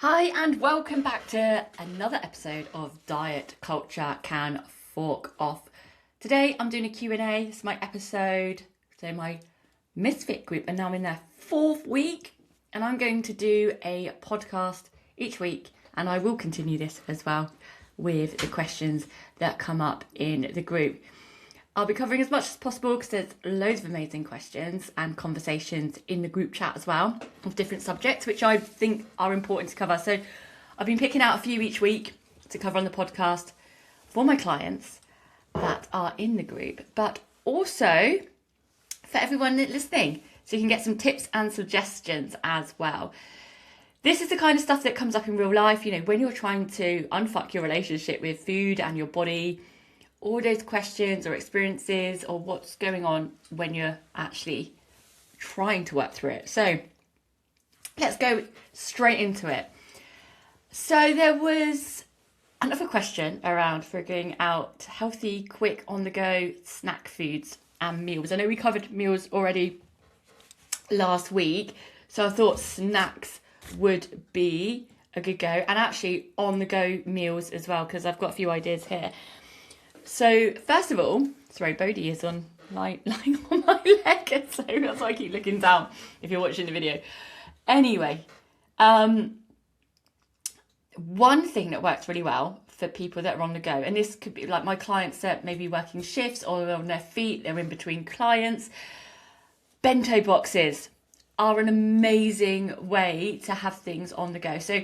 Hi and welcome back to another episode of Diet Culture Can Fork Off. Today I'm doing a Q&A. It's my episode, so my Misfit group are now in their 4th week, and I'm going to do a podcast each week, and I will continue this as well with the questions that come up in the group. I'll be covering as much as possible because there's loads of amazing questions and conversations in the group chat as well of different subjects, which I think are important to cover. So I've been picking out a few each week to cover on the podcast for my clients that are in the group, but also for everyone listening, so you can get some tips and suggestions as well. This is the kind of stuff that comes up in real life, you know, when you're trying to unfuck your relationship with food and your body, all those questions or experiences or what's going on when you're actually trying to work through it. So let's go straight into it. So there was another question around figuring out healthy, quick, on-the-go snack foods and meals. I know we covered meals already last week, so I thought snacks would be a good go, and actually on-the-go meals as well, because I've got a few ideas here. So first of all, sorry, Bodhi is lying on my leg, so that's why I keep looking down if you're watching the video. Anyway, one thing that works really well for people that are on the go, and this could be like my clients that may be working shifts or they're on their feet, they're in between clients. Bento boxes are an amazing way to have things on the go. So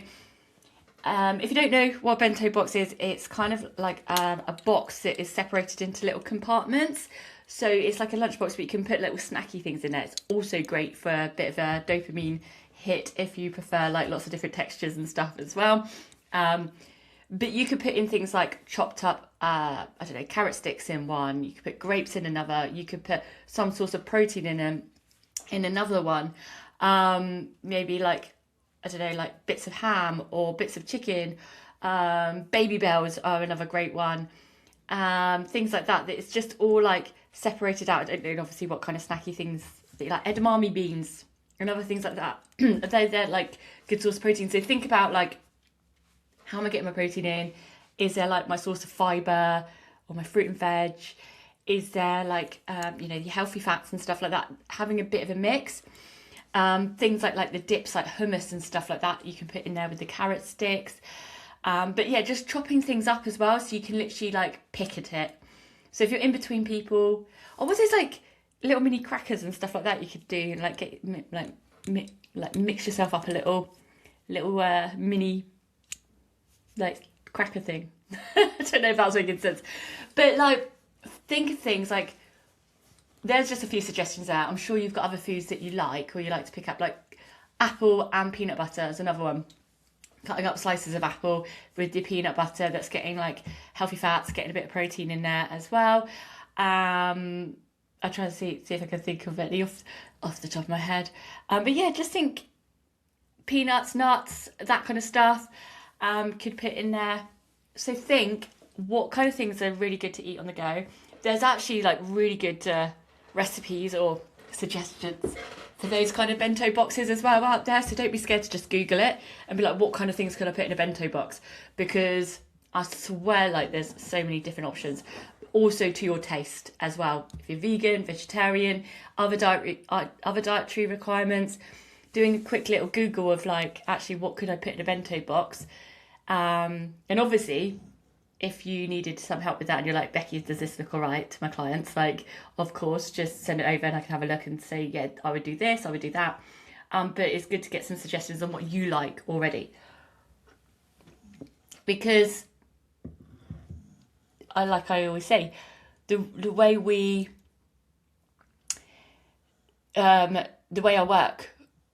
if you don't know what a bento box is, it's kind of like a box that is separated into little compartments. So it's like a lunchbox, but you can put little snacky things in there. It's also great for a bit of a dopamine hit if you prefer like lots of different textures and stuff as well. But you could put in things like chopped up, carrot sticks in one. You could put grapes in another. You could put some source of protein in another one. Maybe like, like bits of ham or bits of chicken. Baby bells are another great one. Things like that. It's just all like separated out. I don't know obviously what kind of snacky things, like edamame beans and other things like that. They're like good source of protein. So think about like, how am I getting my protein in? Is there like my source of fibre or my fruit and veg? Is there like, the healthy fats and stuff like that? Having a bit of a mix. Things like the dips, like hummus and stuff like that, you can put in there with the carrot sticks. But yeah, just chopping things up as well, so you can literally like pick at it. So if you're in between people, or what's those like little mini crackers and stuff like that you could do, and like get like mix yourself up a little mini like cracker thing. I don't know if that's making sense, but like think of things like. There's just a few suggestions there. I'm sure you've got other foods that you like or you like to pick up, like apple and peanut butter is another one. Cutting up slices of apple with the peanut butter that's getting like healthy fats, getting a bit of protein in there as well. I try to see if I can think of it off the top of my head. But yeah, just think peanuts, nuts, that kind of stuff could put in there. So think what kind of things are really good to eat on the go. There's actually like really good recipes or suggestions for those kind of bento boxes as well out there, so don't be scared to just Google it and be like, what kind of things can I put in a bento box, because I swear like there's so many different options, also to your taste as well. If you're vegan, vegetarian, other dietary requirements, doing a quick little Google of like, actually what could I put in a bento box, and obviously if you needed some help with that and you're like, Becky, does this look all right to my clients? Like, of course, just send it over and I can have a look and say, yeah, I would do this, I would do that. But it's good to get some suggestions on what you like already. Because, I always say, the way I work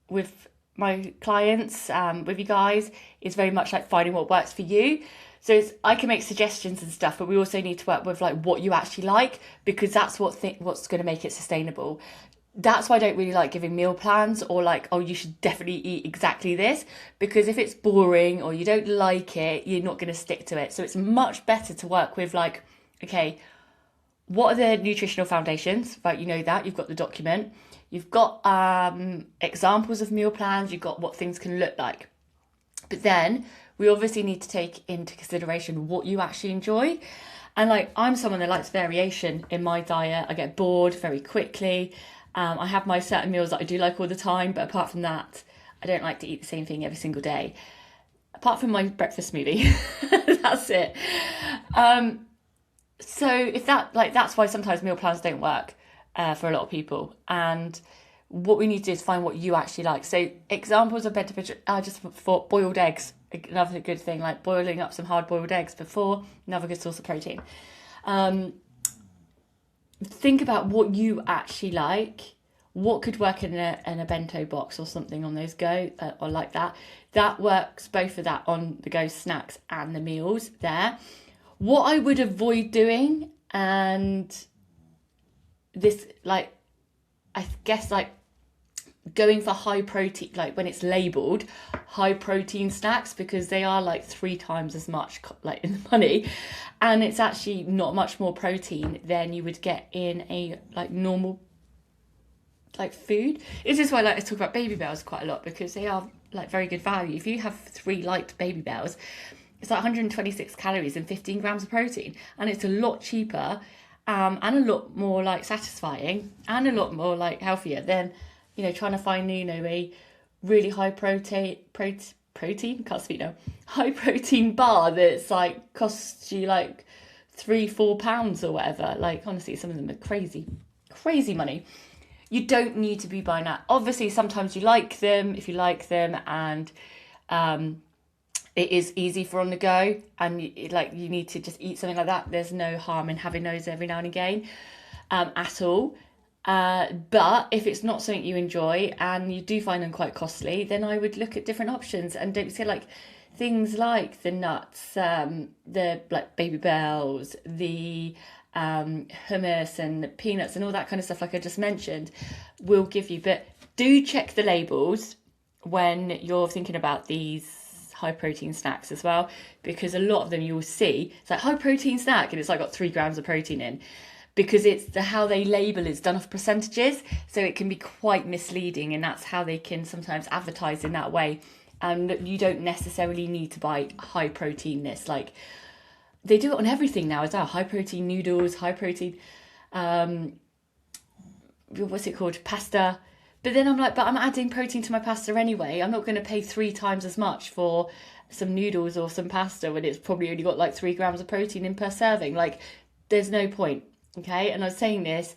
with my clients, with you guys, is very much like finding what works for you. So I can make suggestions and stuff, but we also need to work with like what you actually like, because that's what's going to make it sustainable. That's why I don't really like giving meal plans or like, oh, you should definitely eat exactly this, because if it's boring or you don't like it, you're not going to stick to it. So it's much better to work with like, okay, what are the nutritional foundations, right? You know that, you've got the document, you've got examples of meal plans, you've got what things can look like. But then we obviously need to take into consideration what you actually enjoy. And like, I'm someone that likes variation in my diet. I get bored very quickly. I have my certain meals that I do like all the time, but apart from that, I don't like to eat the same thing every single day. Apart from my breakfast smoothie, that's it. So if that, like, that's why sometimes meal plans don't work for a lot of people. And what we need to do is find what you actually like. So examples of better, just for boiled eggs, another good thing, like boiling up some hard boiled eggs before, another good source of protein. Think about what you actually like. What could work in a bento box or something on those go or like that. That works both for that on the go snacks and the meals there. What I would avoid doing, and this, like, I guess, like, going for high protein, like when it's labelled high protein snacks, because they are like 3 times as much like in the money, and it's actually not much more protein than you would get in a like normal like food. This is why I like to talk about Baby Bells quite a lot, because they are like very good value. If you have 3 light Baby Bells, it's like 126 calories and 15 grams of protein, and it's a lot cheaper and a lot more like satisfying and a lot more like healthier than, you know, trying to find, you know, a really high protein, can't speak now, high protein bar that's like costs you like £3-4 or whatever. Like, honestly, some of them are crazy money. You don't need to be buying that. Obviously, sometimes you like them, if you like them, and it is easy for on the go, and you need to just eat something like that. There's no harm in having those every now and again at all. But if it's not something you enjoy and you do find them quite costly, then I would look at different options. And don't say like things like the nuts, the like Baby Bells, the hummus and the peanuts and all that kind of stuff, like I just mentioned, will give you. But do check the labels when you're thinking about these high protein snacks as well, because a lot of them you will see it's like high protein snack and it's like got 3 grams of protein in, because it's how they label is done off percentages, so it can be quite misleading, and that's how they can sometimes advertise in that way. And you don't necessarily need to buy high protein this, like they do it on everything now as well. High protein noodles, high protein what's it called, pasta. But then I'm like, but I'm adding protein to my pasta anyway. I'm not going to pay 3 times as much for some noodles or some pasta when it's probably only got like 3 grams of protein in per serving. Like, there's no point. Okay. And I was saying this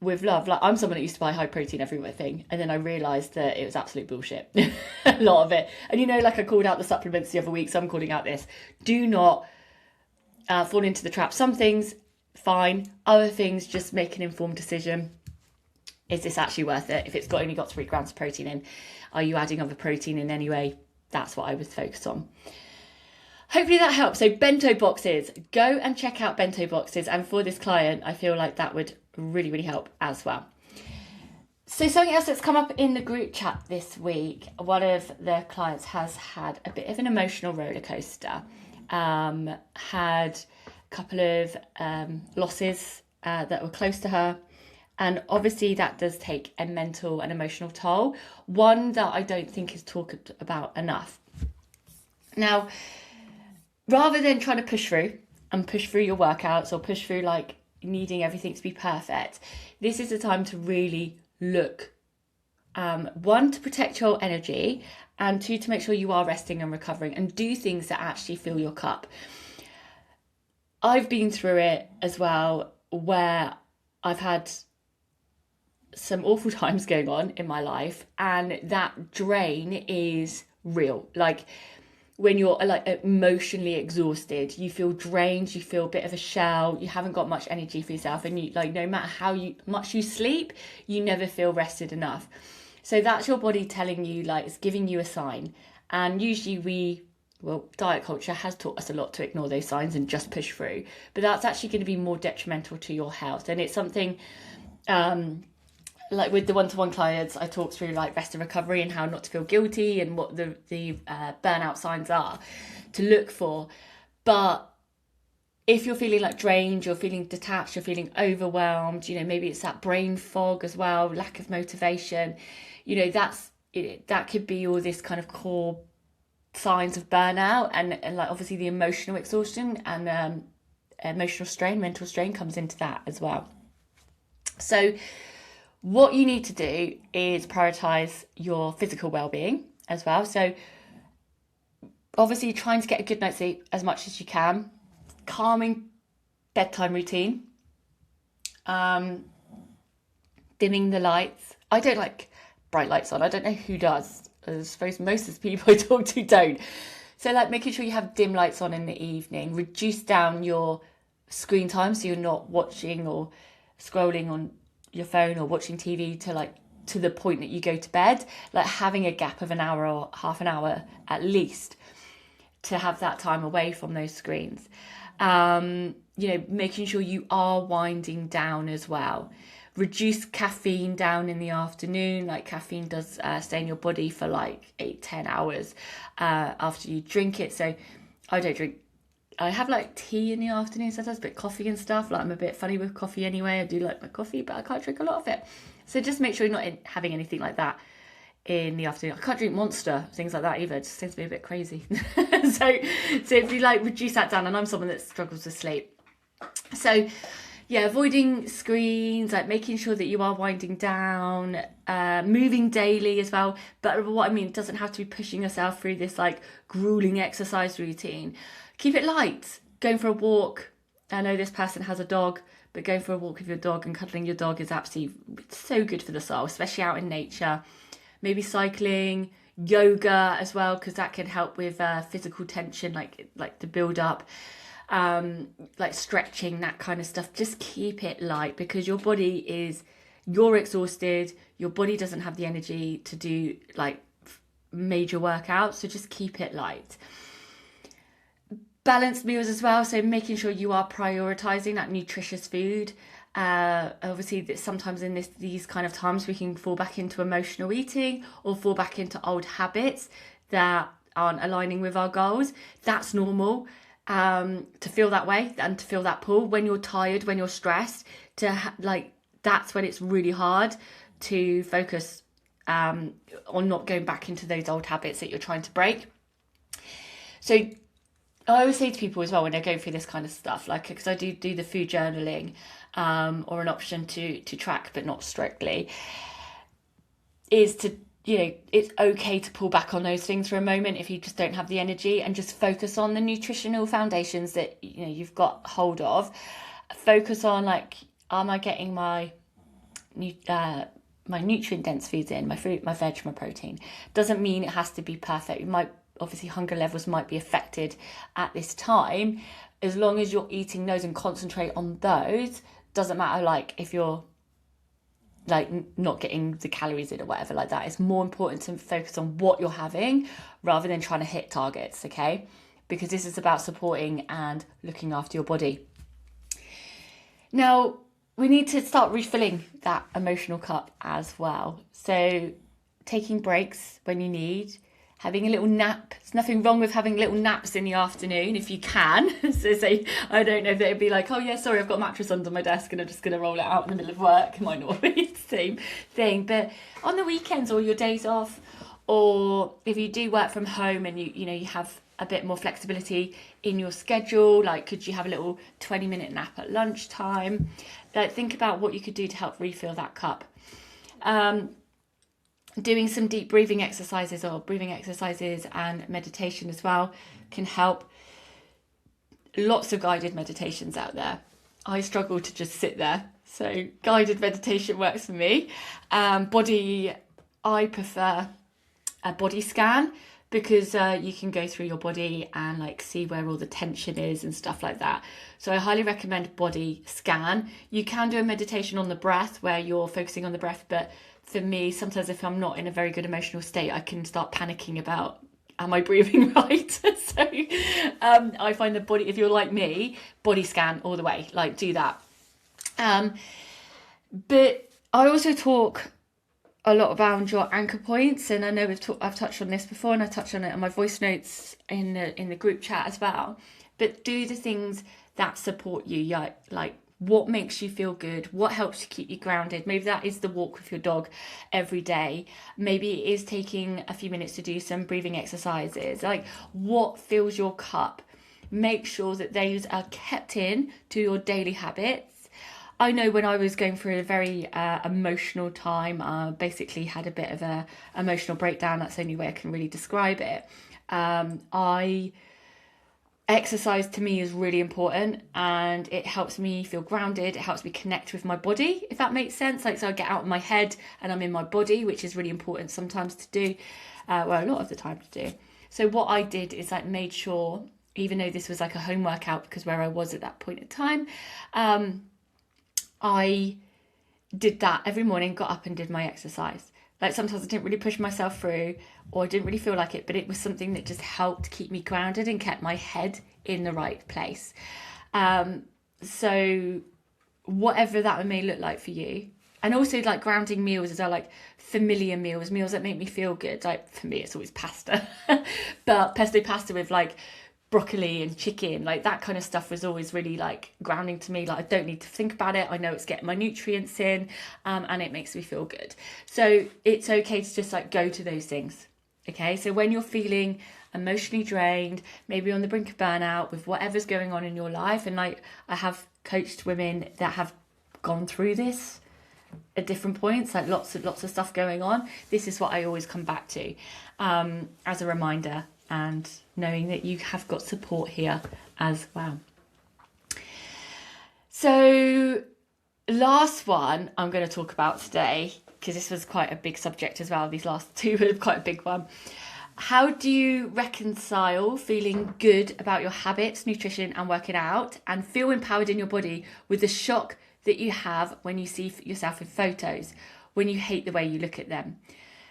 with love. Like, I'm someone that used to buy high protein everything, and then I realised that it was absolute bullshit. A lot of it. And you know, like I called out the supplements the other week, so I'm calling out this. Do not fall into the trap. Some things, fine. Other things, just make an informed decision. Is this actually worth it? If it's only got 3 grams of protein in, are you adding other protein in anyway? That's what I would focus on. Hopefully that helps. So bento boxes, go and check out bento boxes. And for this client, I feel like that would really help as well. So something else that's come up in the group chat this week, one of the clients has had a bit of an emotional roller coaster. Had a couple of losses that were close to her. And obviously that does take a mental and emotional toll, one that I don't think is talked about enough. Now, rather than trying to push through your workouts or push through like needing everything to be perfect, this is the time to really look, 1, to protect your energy, and 2, to make sure you are resting and recovering and do things that actually fill your cup. I've been through it as well, where I've had some awful times going on in my life, and that drain is real. Like, when you're like emotionally exhausted, you feel drained, you feel a bit of a shell, you haven't got much energy for yourself, and you, like, no matter how much you sleep, you never feel rested enough. So that's your body telling you, like, it's giving you a sign. And usually diet culture has taught us a lot to ignore those signs and just push through, but that's actually going to be more detrimental to your health. And it's something like with the one-to-one clients, I talk through like rest and recovery and how not to feel guilty and what the burnout signs are to look for. But if you're feeling like drained, you're feeling detached, you're feeling overwhelmed, you know, maybe it's that brain fog as well, lack of motivation, you know, that could be all this kind of core signs of burnout, and like obviously the emotional exhaustion and emotional strain, mental strain comes into that as well. So what you need to do is prioritize your physical well-being as well. So obviously trying to get a good night's sleep as much as you can, calming bedtime routine, dimming the lights. I don't like bright lights on. I don't know who does. I suppose most of the people I talk to don't. So like making sure you have dim lights on in the evening, reduce down your screen time so you're not watching or scrolling on your phone or watching TV to the point that you go to bed, like having a gap of an hour or half an hour at least to have that time away from those screens. Making sure you are winding down as well. Reduce caffeine down in the afternoon. Like caffeine does stay in your body for like 8-10 hours after you drink it. So I don't drink. I have like tea in the afternoon sometimes, but coffee and stuff. Like I'm a bit funny with coffee anyway. I do like my coffee, but I can't drink a lot of it. So just make sure you're not having anything like that in the afternoon. I can't drink Monster, things like that either. It just seems to be a bit crazy. so if you like reduce that down, and I'm someone that struggles with sleep. So yeah, avoiding screens, like making sure that you are winding down, moving daily as well. But what I mean, it doesn't have to be pushing yourself through this like grueling exercise routine. Keep it light. Going for a walk. I know this person has a dog, but going for a walk with your dog and cuddling your dog is absolutely so good for the soul, especially out in nature. Maybe cycling, yoga as well, because that can help with physical tension, like the build up. Like stretching, that kind of stuff. Just keep it light, because you're exhausted, your body doesn't have the energy to do like major workouts, so just keep it light. Balanced meals as well, so making sure you are prioritizing that nutritious food. Obviously that sometimes in these kind of times we can fall back into emotional eating or fall back into old habits that aren't aligning with our goals. That's normal. To feel that way and to feel that pull when you're tired, when you're stressed, that's when it's really hard to focus on not going back into those old habits that you're trying to break. So I always say to people as well when they're going through this kind of stuff, like, because I do the food journaling, or an option to track but not strictly, is to, it's okay to pull back on those things for a moment if you just don't have the energy, and just focus on the nutritional foundations that you've got hold of. Focus on like, am I getting my nutrient dense foods in, my fruit, my veg, my protein? Doesn't mean it has to be perfect. Obviously hunger levels might be affected at this time. As long as you're eating those and concentrate on those, doesn't matter like if you're like not getting the calories in or whatever like that. It's more important to focus on what you're having rather than trying to hit targets, okay? Because this is about supporting and looking after your body. Now, we need to start refilling that emotional cup as well. So taking breaks when you need, having a little nap. There's nothing wrong with having little naps in the afternoon if you can. So say, I don't know if it'd be like, oh yeah, sorry, I've got a mattress under my desk and I'm just going to roll it out in the middle of work. It might not be the same thing. But on the weekends or your days off, or if you do work from home and you have a bit more flexibility in your schedule, like could you have a little 20-minute nap at lunchtime? Like think about what you could do to help refill that cup. Doing some deep breathing exercises and meditation as well can help. Lots of guided meditations out there. I struggle to just sit there, so guided meditation works for me. I prefer a body scan, because you can go through your body and like see where all the tension is and stuff like that. So I highly recommend body scan. You can do a meditation on the breath where you're focusing on the breath, but for me, sometimes if I'm not in a very good emotional state, I can start panicking about, am I breathing right? So I find the body, if you're like me, body scan all the way, like do that. But I also talk a lot about your anchor points, and I know I've touched on this before, and I touched on it in my voice notes in the group chat as well. But do the things that support you, like What makes you feel good? What helps to keep you grounded? Maybe that is the walk with your dog every day. Maybe it is taking a few minutes to do some breathing exercises. Like, what fills your cup? Make sure that those are kept in to your daily habits. I know when I was going through a very emotional time, basically had a bit of a emotional breakdown. That's the only way I can really describe it. Exercise to me is really important, and it helps me feel grounded. It helps me connect with my body, if that makes sense. Like, so I get out of my head and I'm in my body, which is really important sometimes to do, well, a lot of the time to do. So what I did is like made sure, even though this was like a home workout because where I was at that point in time, I did that every morning, got up and did my exercise. Like, sometimes I didn't really push myself through, or I didn't really feel like it, but it was something that just helped keep me grounded and kept my head in the right place. So whatever that may look like for you. And also like grounding meals as well, like familiar meals that make me feel good. Like, for me, it's always pasta, but pesto pasta with like broccoli and chicken, like that kind of stuff was always really like grounding to me. Like, I don't need to think about it. I know it's getting my nutrients in, and it makes me feel good. So it's okay to just like go to those things. Okay, so when you're feeling emotionally drained, maybe on the brink of burnout with whatever's going on in your life, and like I have coached women that have gone through this at different points, like lots of stuff going on. This is what I always come back to as a reminder, and knowing that you have got support here as well. So last one I'm going to talk about today, because this was quite a big subject as well. These last two were quite a big one. How do you reconcile feeling good about your habits, nutrition and working out, and feel empowered in your body with the shock that you have when you see yourself in photos, when you hate the way you look at them?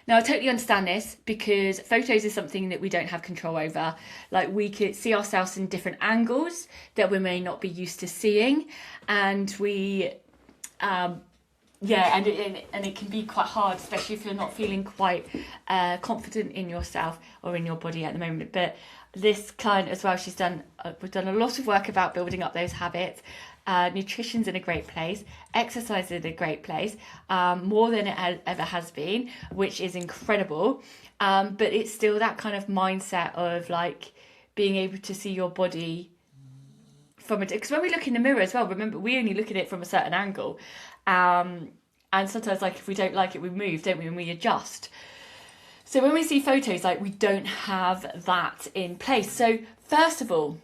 Now, I totally understand this, because photos is something that we don't have control over. Like, we could see ourselves in different angles that we may not be used to seeing, and we, and it can be quite hard, especially if you're not feeling quite confident in yourself or in your body at the moment. But this client as well, we've done a lot of work about building up those habits. Nutrition's in a great place, exercise is in a great place, more than it ever has been, which is incredible. But it's still that kind of mindset of like being able to see your body from it, because when we look in the mirror as well, remember, we only look at it from a certain angle, and sometimes, like, if we don't like it, we move, don't we, and we adjust. So when we see photos, like, we don't have that in place. So first of all,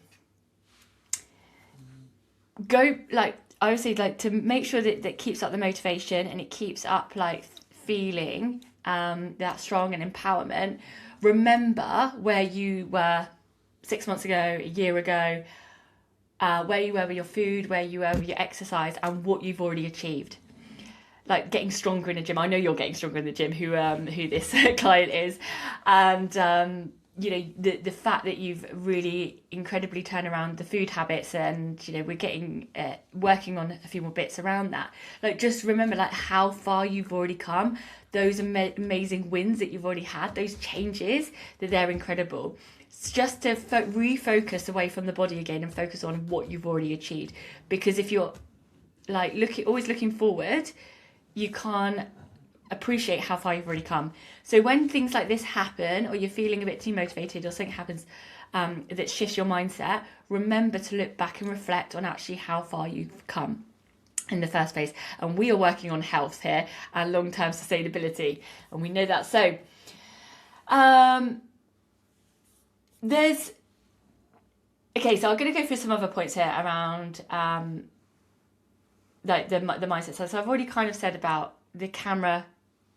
go, like, I would say, like, to make sure that keeps up the motivation and it keeps up like feeling that strong and empowerment. Remember where you were 6 months ago, a year ago, where you were with your food, where you were with your exercise, and what you've already achieved. Like, getting stronger in the gym. I know you're getting stronger in the gym, who this client is, and you know, the fact that you've really incredibly turned around the food habits, and you know, we're getting working on a few more bits around that. Like, just remember like how far you've already come, those amazing wins that you've already had, those changes, that they're incredible. It's just to refocus away from the body again and focus on what you've already achieved. Because if you're like always looking forward, you can't appreciate how far you've already come. So when things like this happen, or you're feeling a bit demotivated, or something happens that shifts your mindset, remember to look back and reflect on actually how far you've come in the first place. And we are working on health here and long-term sustainability, and we know that. So so I'm going to go through some other points here around like the mindset. So I've already kind of said about the camera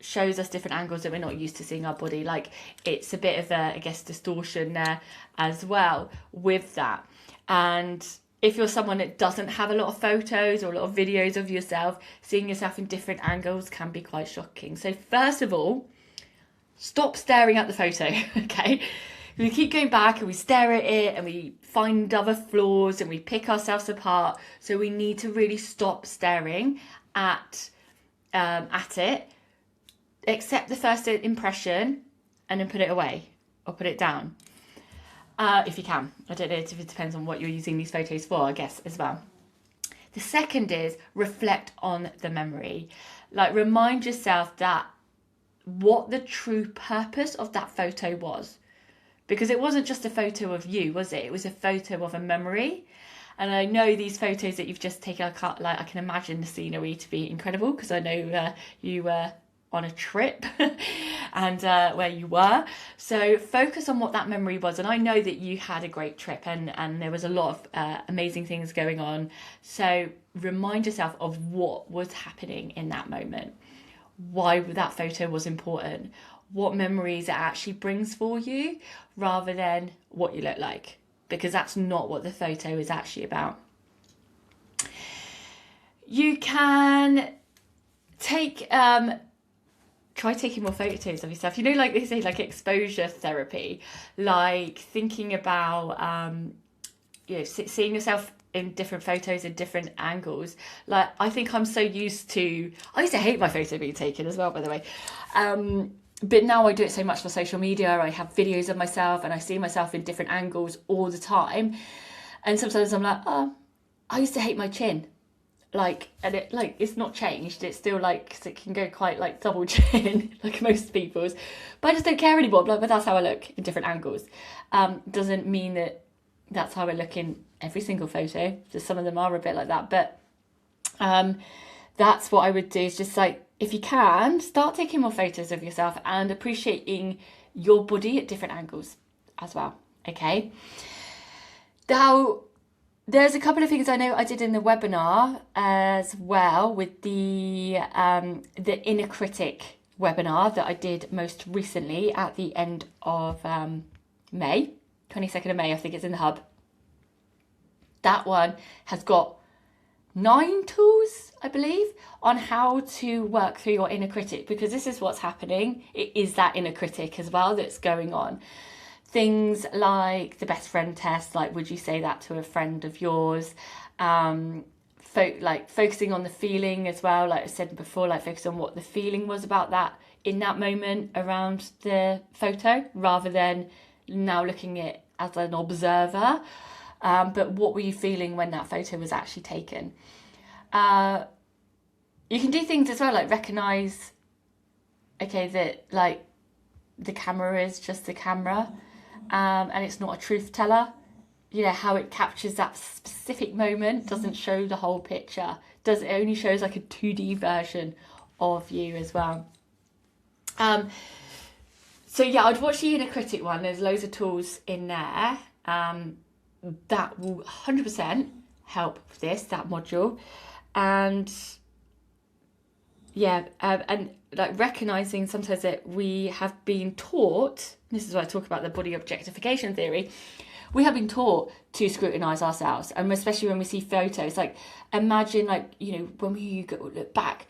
shows us different angles that we're not used to seeing our body. Like, it's a bit of a, I guess, distortion there as well with that. And if you're someone that doesn't have a lot of photos or a lot of videos of yourself, seeing yourself in different angles can be quite shocking. So first of all, stop staring at the photo, okay? We keep going back and we stare at it and we find other flaws and we pick ourselves apart. So we need to really stop staring at it, accept the first impression, and then put it away or put it down if you can. I don't know if it depends on what you're using these photos for, I guess, as well. The second is reflect on the memory. Like, remind yourself that what the true purpose of that photo was. Because it wasn't just a photo of you, was it? It was a photo of a memory. And I know these photos that you've just taken, I can imagine the scenery to be incredible, because I know you were on a trip and where you were. So focus on what that memory was. And I know that you had a great trip and there was a lot of amazing things going on. So remind yourself of what was happening in that moment, why that photo was important, what memories it actually brings for you, rather than what you look like, because that's not what the photo is actually about. You can try taking more photos of yourself. You know, like they say, like exposure therapy, like thinking about, seeing yourself in different photos in different angles. Like, I think I used to hate my photo being taken as well, by the way. But now I do it so much for social media. I have videos of myself and I see myself in different angles all the time. And sometimes I'm like, oh, I used to hate my chin. And it's not changed. It's still cause it can go quite double chin, like most people's. But I just don't care anymore. But that's how I look in different angles. Doesn't mean that that's how I look in every single photo. Just some of them are a bit like that. But that's what I would do, is just if you can, start taking more photos of yourself and appreciating your body at different angles as well. Okay. Now, there's a couple of things I know I did in the webinar as well, with the inner critic webinar that I did most recently at the end of May, 22nd of May, I think it's in the hub. That one has got 9 tools, I believe, on how to work through your inner critic, because this is what's happening. It is that inner critic as well that's going on. Things like the best friend test, like would you say that to a friend of yours? Focusing on the feeling as well, like I said before, focus on what the feeling was about that in that moment around the photo, rather than now looking at it as an observer. But what were you feeling when that photo was actually taken? You can do things as well, like recognize, that the camera is just the camera, and it's not a truth teller. How it captures that specific moment, doesn't show the whole picture. It only shows a 2D version of you as well. So yeah, I'd watch the inner critic one. There's loads of tools in there. That will 100% help with that module. And recognizing sometimes that we have been taught, this is why I talk about the body objectification theory, we have been taught to scrutinize ourselves, and especially when we see photos. Imagine when we look back,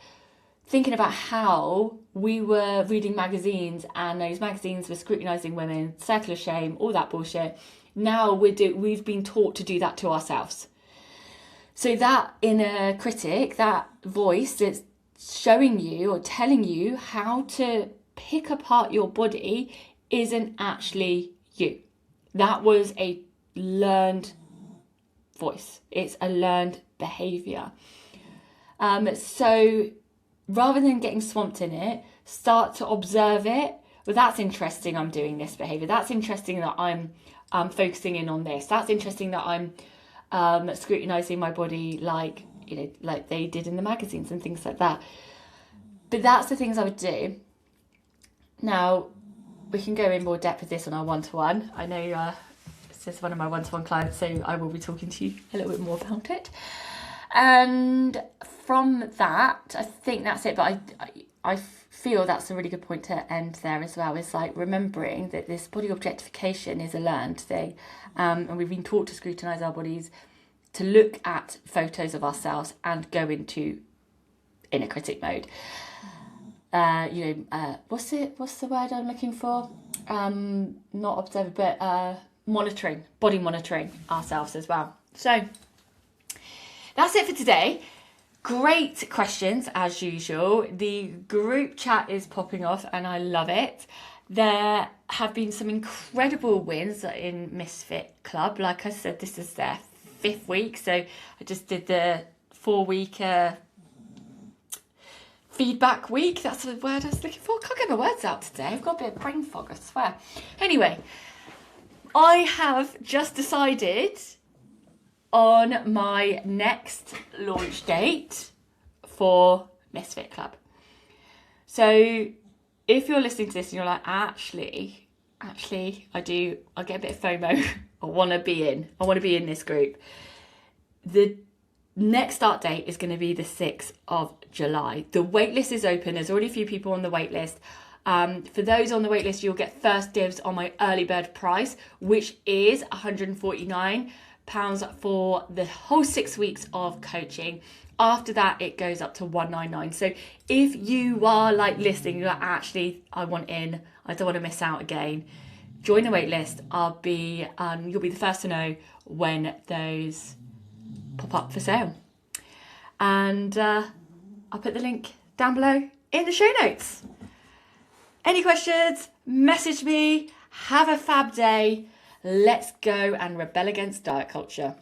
thinking about how we were reading magazines and those magazines were scrutinizing women, circle of shame, all that bullshit. Now we've been taught to do that to ourselves. So that inner critic, that voice that's showing you or telling you how to pick apart your body, isn't actually you. That was a learned voice. It's a learned behavior. So rather than getting swamped in it, start to observe it. Well, that's interesting, I'm doing this behavior. That's interesting that I'm focusing in on this. That's interesting that I'm scrutinizing my body like they did in the magazines and things like that. But that's the things I would do. Now, we can go in more depth with this on our one-to-one. I know this is one of my one-to-one clients, so I will be talking to you a little bit more about it. And from that, I think that's it. But I feel that's a really good point to end there as well. It's remembering that this body objectification is a learned thing. And we've been taught to scrutinize our bodies, to look at photos of ourselves and go into inner critic mode. What's the word I'm looking for? Not observer, but monitoring, body monitoring ourselves as well. So that's it for today. Great questions as usual. The group chat is popping off and I love it. There have been some incredible wins in Misfit Club. Like I said, this is their 5th week. So I just did the 4-week feedback week. That's the word I was looking for. Can't get my words out today. I've got a bit of brain fog, I swear. Anyway, I have just decided on my next launch date for Misfit Club. So if you're listening to this and you're like, actually, I get a bit of FOMO. I want to be in this group. The next start date is going to be the 6th of July. The waitlist is open. There's already a few people on the waitlist. For those on the waitlist, you'll get first dibs on my early bird price, which is £149 for the whole 6 weeks of coaching. After that, it goes up to £199. So if you are like listening, you're like, actually, I want in, I don't want to miss out again, join the waitlist. You'll be the first to know when those pop up for sale. And I'll put the link down below in the show notes. Any questions? Message me. Have a fab day. Let's go and rebel against diet culture.